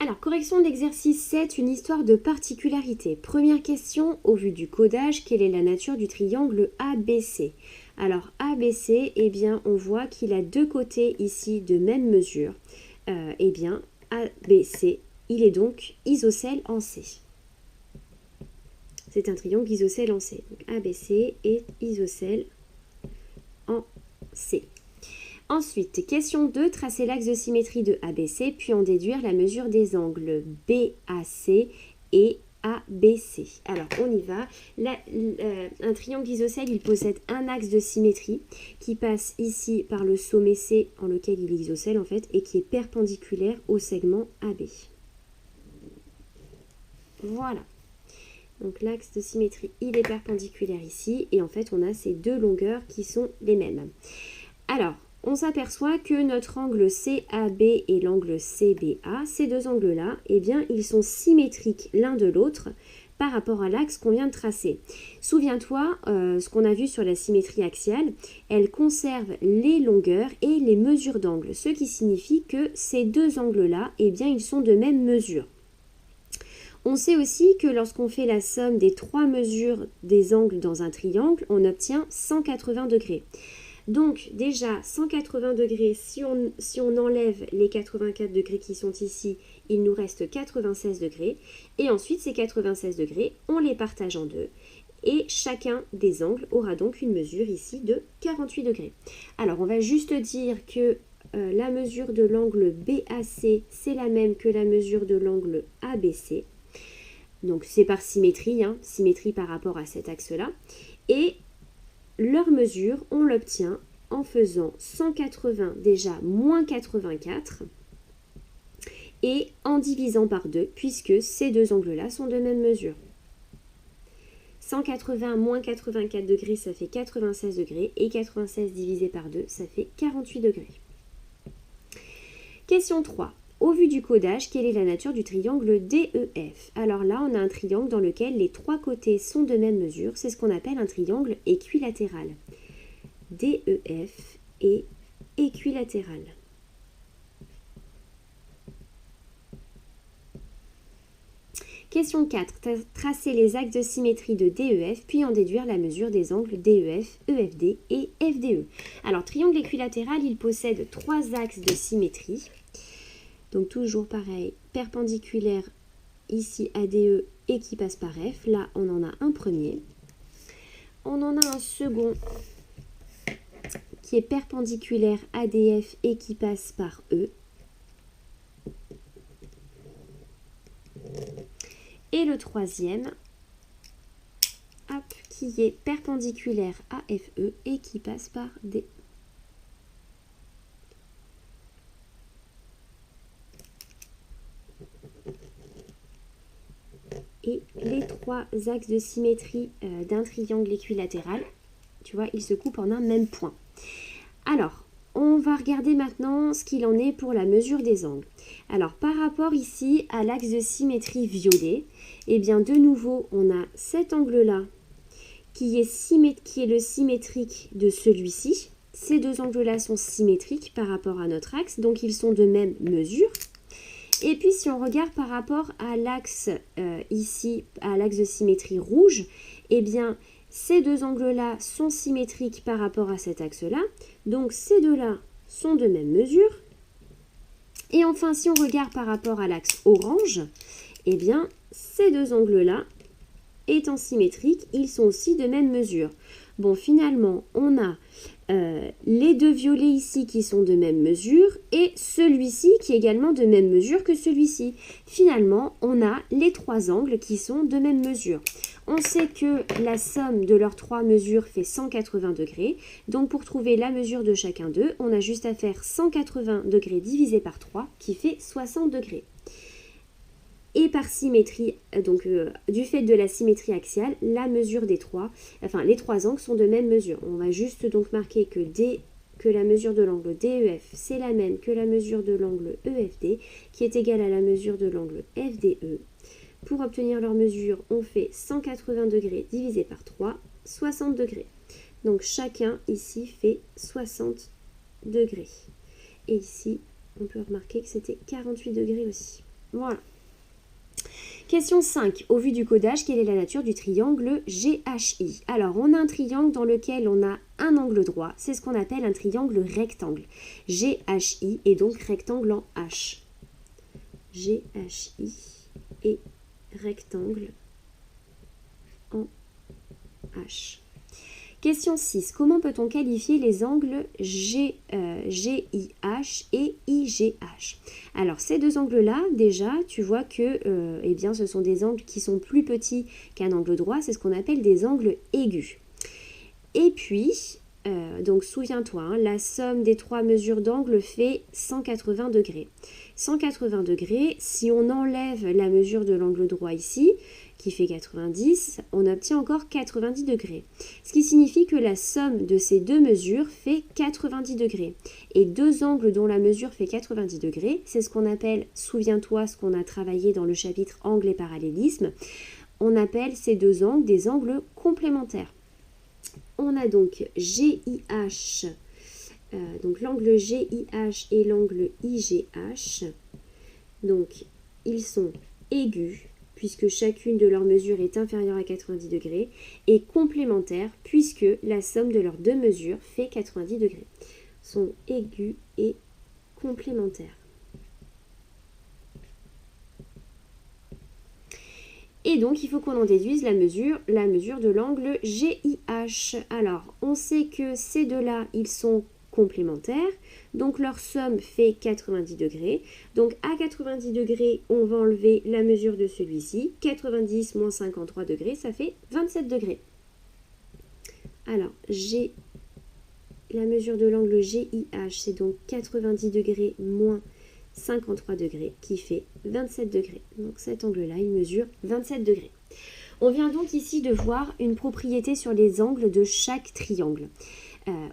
Alors, correction de l'exercice 7, une histoire de particularité. Première question, au vu du codage, quelle est la nature du triangle ABC? Alors, ABC, eh bien, on voit qu'il a deux côtés ici de même mesure. Eh bien, ABC, il est donc isocèle en C. C'est un triangle isocèle en C. Donc, ABC est isocèle en C. Ensuite, question 2, tracer l'axe de symétrie de ABC, puis en déduire la mesure des angles BAC et ABC. Alors, on y va. Un triangle isocèle, il possède un axe de symétrie qui passe ici par le sommet C, en lequel il est isocèle en fait, et qui est perpendiculaire au segment AB. Voilà. Donc l'axe de symétrie, il est perpendiculaire ici, et en fait, on a ces deux longueurs qui sont les mêmes. Alors, on s'aperçoit que notre angle CAB et l'angle CBA, ces deux angles-là, eh bien, ils sont symétriques l'un de l'autre par rapport à l'axe qu'on vient de tracer. Souviens-toi, ce qu'on a vu sur la symétrie axiale, elle conserve les longueurs et les mesures d'angle, ce qui signifie que ces deux angles-là, eh bien, ils sont de même mesure. On sait aussi que lorsqu'on fait la somme des trois mesures des angles dans un triangle, on obtient 180 degrés. Donc déjà 180 degrés, si on enlève les 84 degrés qui sont ici, il nous reste 96 degrés. Et ensuite ces 96 degrés, on les partage en deux. Et chacun des angles aura donc une mesure ici de 48 degrés. Alors on va juste dire que la mesure de l'angle BAC, c'est la même que la mesure de l'angle ABC. Donc c'est par symétrie, symétrie par rapport à cet axe-là. Et leur mesure, on l'obtient en faisant 180 déjà moins 84 et en divisant par 2 puisque ces deux angles-là sont de même mesure. 180 moins 84 degrés, ça fait 96 degrés et 96 divisé par 2, ça fait 48 degrés. Question 3. Au vu du codage, quelle est la nature du triangle DEF? Alors là, on a un triangle dans lequel les trois côtés sont de même mesure. C'est ce qu'on appelle un triangle équilatéral. DEF est équilatéral. Question 4. Tracer les axes de symétrie de DEF, puis en déduire la mesure des angles DEF, EFD et FDE. Alors, triangle équilatéral, il possède trois axes de symétrie. Donc toujours pareil, perpendiculaire ici ADE et qui passe par F. Là, on en a un premier. On en a un second qui est perpendiculaire ADF et qui passe par E. Et le troisième, qui est perpendiculaire AFE et qui passe par D. Et les trois axes de symétrie d'un triangle équilatéral, tu vois, ils se coupent en un même point. Alors, on va regarder maintenant ce qu'il en est pour la mesure des angles. Alors, par rapport ici à l'axe de symétrie violet, eh bien, de nouveau, on a cet angle-là qui est le symétrique de celui-ci. Ces deux angles-là sont symétriques par rapport à notre axe, donc ils sont de même mesure. Et puis, si on regarde par rapport à l'axe ici, à l'axe de symétrie rouge, eh bien, ces deux angles-là sont symétriques par rapport à cet axe-là. Donc, ces deux-là sont de même mesure. Et enfin, si on regarde par rapport à l'axe orange, eh bien, ces deux angles-là, étant symétriques, ils sont aussi de même mesure. Bon, finalement, on a les deux violets ici qui sont de même mesure et celui-ci qui est également de même mesure que celui-ci. Finalement, on a les trois angles qui sont de même mesure. On sait que la somme de leurs trois mesures fait 180 degrés. Donc, pour trouver la mesure de chacun d'eux, on a juste à faire 180 degrés divisé par 3 qui fait 60 degrés. Et par symétrie, donc du fait de la symétrie axiale, la mesure des les trois angles sont de même mesure. On va juste donc marquer que la mesure de l'angle DEF, c'est la même que la mesure de l'angle EFD, qui est égale à la mesure de l'angle FDE. Pour obtenir leur mesure, on fait 180 degrés divisé par 3, 60 degrés. Donc chacun ici fait 60 degrés. Et ici, on peut remarquer que c'était 48 degrés aussi. Voilà. Question 5. Au vu du codage, quelle est la nature du triangle GHI? Alors, on a un triangle dans lequel on a un angle droit. C'est ce qu'on appelle un triangle rectangle. GHI et donc rectangle en H. GHI et rectangle en H. Question 6. Comment peut-on qualifier les angles GIH et IGH? Alors, ces deux angles-là, déjà, tu vois que eh bien, ce sont des angles qui sont plus petits qu'un angle droit. C'est ce qu'on appelle des angles aigus. Et puis, donc souviens-toi, hein, la somme des trois mesures d'angle fait 180 degrés. 180 degrés, si on enlève la mesure de l'angle droit ici, qui fait 90, on obtient encore 90 degrés. Ce qui signifie que la somme de ces deux mesures fait 90 degrés. Et deux angles dont la mesure fait 90 degrés, c'est ce qu'on appelle, souviens-toi, ce qu'on a travaillé dans le chapitre angle et parallélisme, on appelle ces deux angles des angles complémentaires. On a donc GIH, donc l'angle GIH et l'angle IGH. Donc, ils sont aigus, puisque chacune de leurs mesures est inférieure à 90 degrés, et complémentaires, puisque la somme de leurs deux mesures fait 90 degrés. Sont aigus et complémentaires. Et donc, il faut qu'on en déduise la mesure de l'angle GIH. Alors, on sait que ces deux-là, ils sont complémentaires. Donc, leur somme fait 90 degrés. Donc, à 90 degrés, on va enlever la mesure de celui-ci. 90 moins 53 degrés, ça fait 27 degrés. Alors, la mesure de l'angle GIH, c'est donc 90 degrés moins 53 degrés qui fait 27 degrés. Donc cet angle-là, il mesure 27 degrés. On vient donc ici de voir une propriété sur les angles de chaque triangle.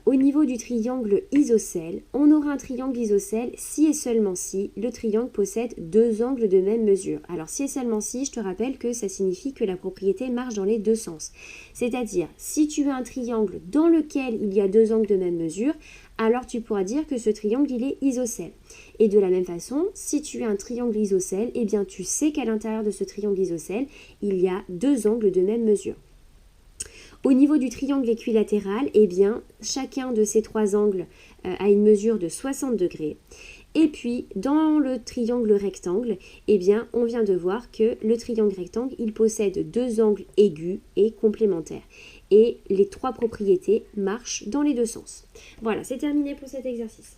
Au niveau du triangle isocèle, on aura un triangle isocèle si et seulement si le triangle possède deux angles de même mesure. Alors si et seulement si, je te rappelle que ça signifie que la propriété marche dans les deux sens. C'est-à-dire, si tu as un triangle dans lequel il y a deux angles de même mesure, alors tu pourras dire que ce triangle, il est isocèle. Et de la même façon, si tu as un triangle isocèle, eh bien tu sais qu'à l'intérieur de ce triangle isocèle, il y a deux angles de même mesure. Au niveau du triangle équilatéral, eh bien, chacun de ces trois angles a une mesure de 60 degrés. Et puis, dans le triangle rectangle, eh bien, on vient de voir que le triangle rectangle, il possède deux angles aigus et complémentaires. Et les trois propriétés marchent dans les deux sens. Voilà, c'est terminé pour cet exercice.